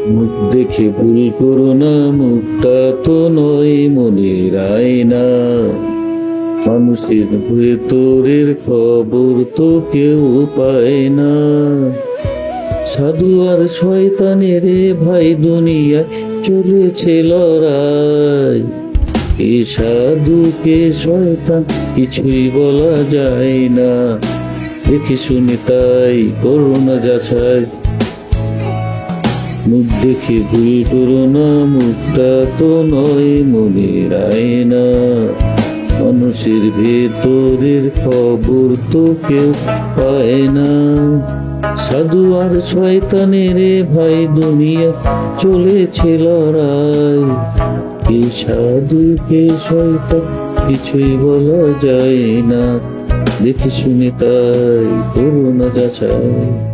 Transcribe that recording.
মুখ দেখে ভুল করো না, মুখটা তো নয় মনের আয়না। মানুষের ভেতরের খবর তো কেউ পায় না। সাধু আর শয়তানের ভাই দুনিয়ায় চলেছে লড়াই। কে সাধু কে শয়তান কিছুই বলা যায় না। দেখে শুনে তাই করো না যাচাই। মুখ দেখে ভুল করো না, মুখটা তো নয় মনের আয়না। মানুষের ভেতরের খবর তো কেউ পায় না। সাধু আর শয়তানের ভাই দুনিয়া চলেছে লড়াই। কে সাধু কে শয়তান কিছুই বলা যায় না। দেখে শুনে তাই করো না যাচাই।